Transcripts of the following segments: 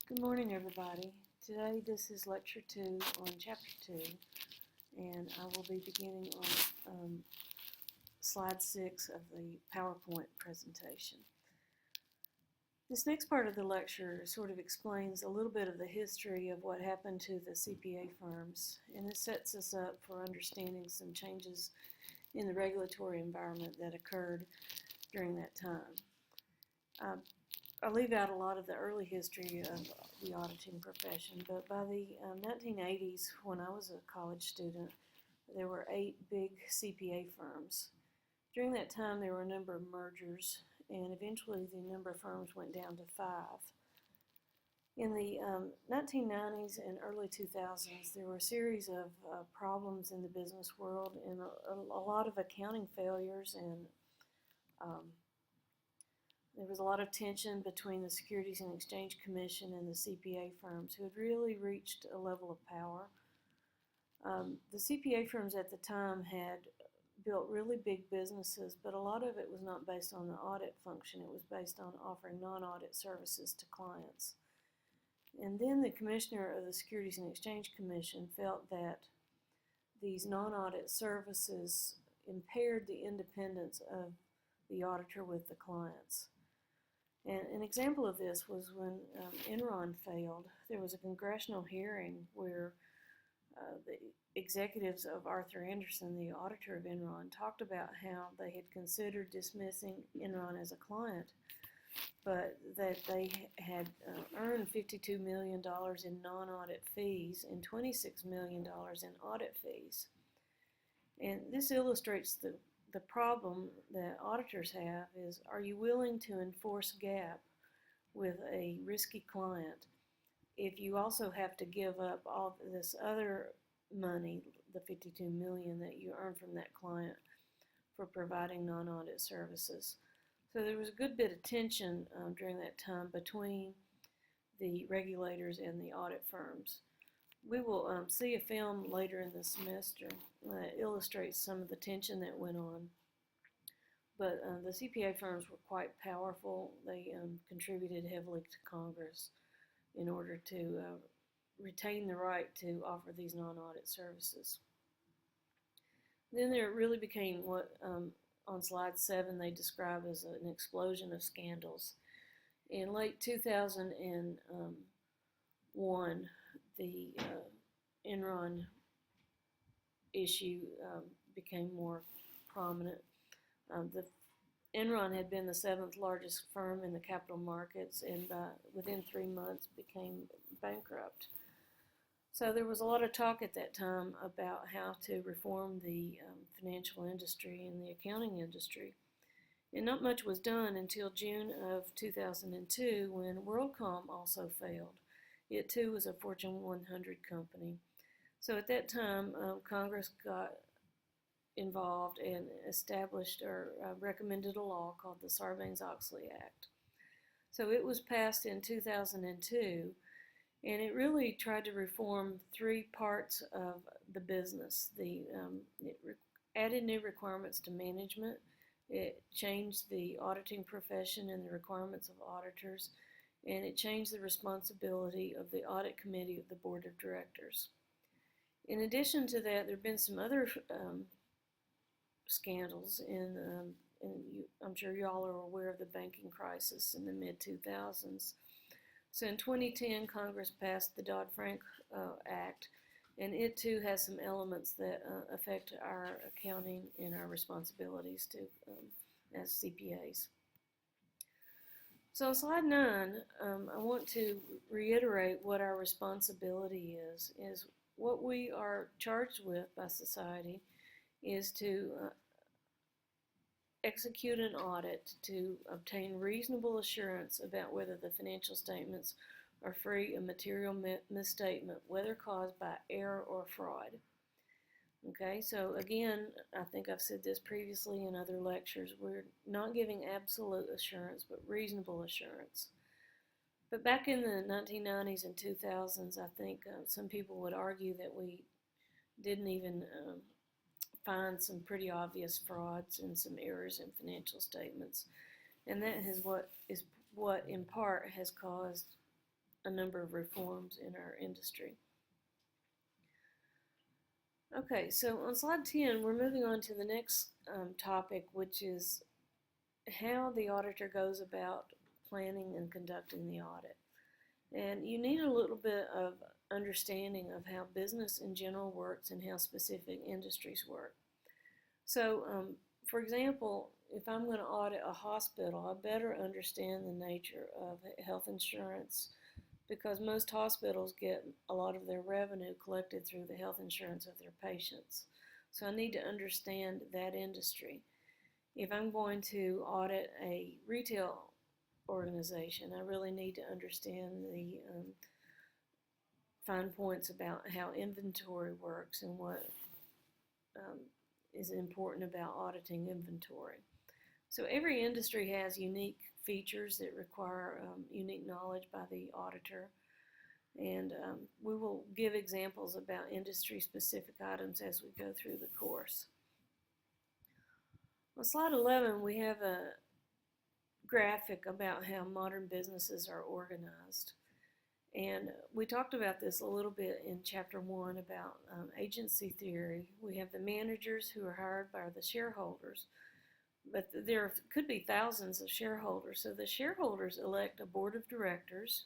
Good morning, everybody. Today this is Lecture 2 on Chapter 2, and I will be beginning on Slide 6 of the PowerPoint presentation. This next part of the lecture sort of explains a little bit of the history of what happened to the CPA firms, and this sets us up for understanding some changes in the regulatory environment that occurred during that time. I leave out a lot of the early history of the auditing profession, but by the 1980s, when I was a college student, there were 8 big CPA firms. During that time, there were a number of mergers, and eventually the number of firms went down to 5. In the 1990s and early 2000s, there were a series of problems in the business world and a lot of accounting failures, and there was a lot of tension between the Securities and Exchange Commission and the CPA firms, who had really reached a level of power. The CPA firms at the time had built really big businesses, but a lot of it was not based on the audit function. It was based on offering non-audit services to clients. And then the commissioner of the Securities and Exchange Commission felt that these non-audit services impaired the independence of the auditor with the clients. And an example of this was when Enron failed. There was a congressional hearing where the executives of Arthur Andersen, the auditor of Enron, talked about how they had considered dismissing Enron as a client, but that they had earned $52 million in non-audit fees and $26 million in audit fees. And this illustrates the problem that auditors have is, are you willing to enforce GAAP with a risky client if you also have to give up all this other money, the $52 million that you earn from that client, for providing non-audit services? So there was a good bit of tension during that time between the regulators and the audit firms. We will see a film later in the semester that illustrates some of the tension that went on. But the CPA firms were quite powerful. They contributed heavily to Congress in order to retain the right to offer these non-audit services. Then there really became what on slide 7 they describe as an explosion of scandals. In late 2001, the Enron issue became more prominent. The Enron had been the 7th largest firm in the capital markets, and within 3 months became bankrupt. So there was a lot of talk at that time about how to reform the financial industry and the accounting industry. And not much was done until June of 2002, when WorldCom also failed. It too was a Fortune 100 company. So at that time, Congress got involved and established or recommended a law called the Sarbanes-Oxley Act. So it was passed in 2002, and it really tried to reform 3 parts of the business. It added new requirements to management. It changed the auditing profession and the requirements of auditors, and it changed the responsibility of the audit committee of the board of directors. In addition to that, there have been some other scandals I'm sure y'all are aware of the banking crisis in the mid-2000s. So in 2010, Congress passed the Dodd-Frank Act, and it too has some elements that affect our accounting and our responsibilities as CPAs. So slide 9, I want to reiterate what our responsibility is what we are charged with by society is to execute an audit to obtain reasonable assurance about whether the financial statements are free of material misstatement, whether caused by error or fraud. Okay, so again, I think I've said this previously in other lectures, we're not giving absolute assurance, but reasonable assurance. But back in the 1990s and 2000s, I think some people would argue that we didn't even find some pretty obvious frauds and some errors in financial statements. And that is what in part has caused a number of reforms in our industry. Okay, so on slide 10, we're moving on to the next topic, which is how the auditor goes about planning and conducting the audit. And you need a little bit of understanding of how business in general works and how specific industries work. So, for example, if I'm going to audit a hospital, I better understand the nature of health insurance, because most hospitals get a lot of their revenue collected through the health insurance of their patients. So I need to understand that industry. If I'm going to audit a retail organization, I really need to understand the fine points about how inventory works and what is important about auditing inventory. So every industry has unique features that require unique knowledge by the auditor, and we will give examples about industry-specific items as we go through the course. On slide 11, we have a graphic about how modern businesses are organized. And we talked about this a little bit in chapter 1 about agency theory. We have the managers who are hired by the shareholders, but there could be thousands of shareholders. So the shareholders elect a board of directors,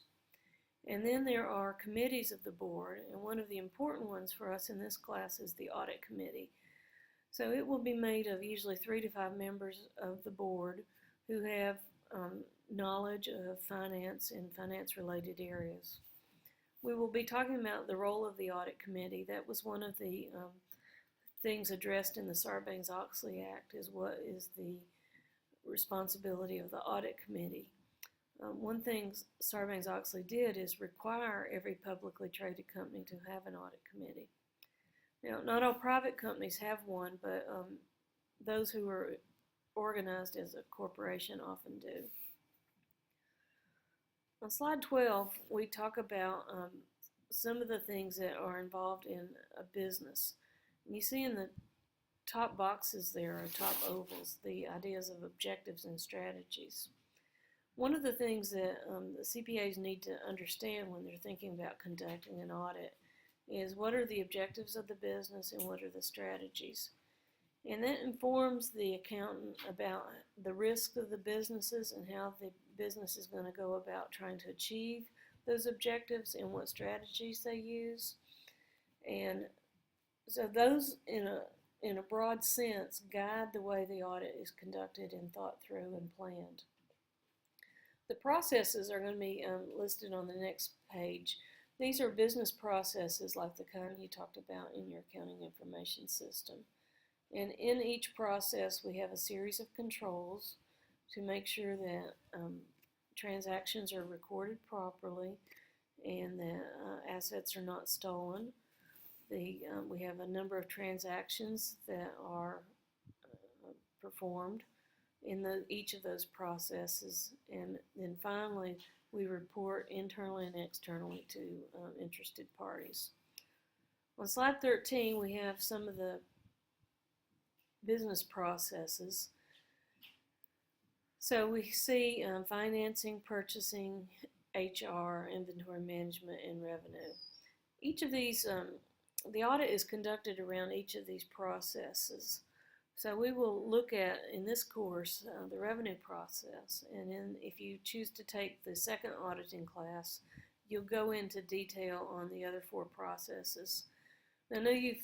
and then there are committees of the board, and one of the important ones for us in this class is the audit committee. So it will be made of usually 3 to 5 members of the board who have knowledge of finance and finance-related areas. We will be talking about the role of the audit committee. That was one of the things addressed in the Sarbanes-Oxley Act, is what is the responsibility of the audit committee. One thing Sarbanes-Oxley did is require every publicly traded company to have an audit committee. Now, not all private companies have one, but those who are organized as a corporation often do. On slide 12, we talk about some of the things that are involved in a business. And you see in the top boxes there, or top ovals, the ideas of objectives and strategies. One of the things that the CPAs need to understand when they're thinking about conducting an audit is what are the objectives of the business and what are the strategies. And that informs the accountant about the risk of the businesses and how the business is going to go about trying to achieve those objectives and what strategies they use. And so those, in a broad sense, guide the way the audit is conducted and thought through and planned. The processes are going to be listed on the next page. These are business processes like the kind you talked about in your accounting information system. And in each process, we have a series of controls to make sure that transactions are recorded properly and that assets are not stolen. We have a number of transactions that are performed in each of those processes. And then finally, we report internally and externally to interested parties. On slide 13, we have some of the business processes. So we see financing, purchasing, HR, inventory management, and revenue. Each of these, the audit is conducted around each of these processes. So we will look at, in this course, the revenue process, and then if you choose to take the second auditing class, you'll go into detail on the other 4 processes. I know you've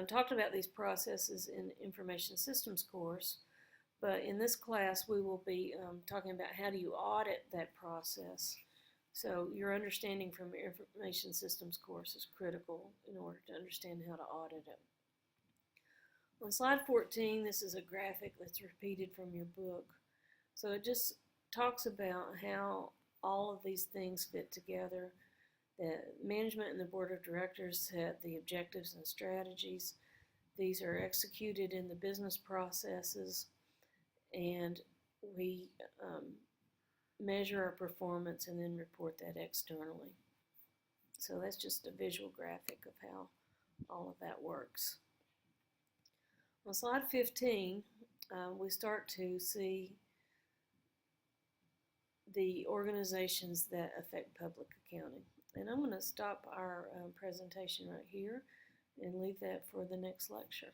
talked about these processes in information systems course, but in this class we will be talking about how do you audit that process. So your understanding from your information systems course is critical in order to understand how to audit it. On slide 14, this is a graphic that's repeated from your book. So it just talks about how all of these things fit together. The management and the board of directors set the objectives and strategies. These are executed in the business processes, and we measure our performance and then report that externally. So that's just a visual graphic of how all of that works. On slide 15, we start to see the organizations that affect public accounting. And I'm going to stop our presentation right here and leave that for the next lecture.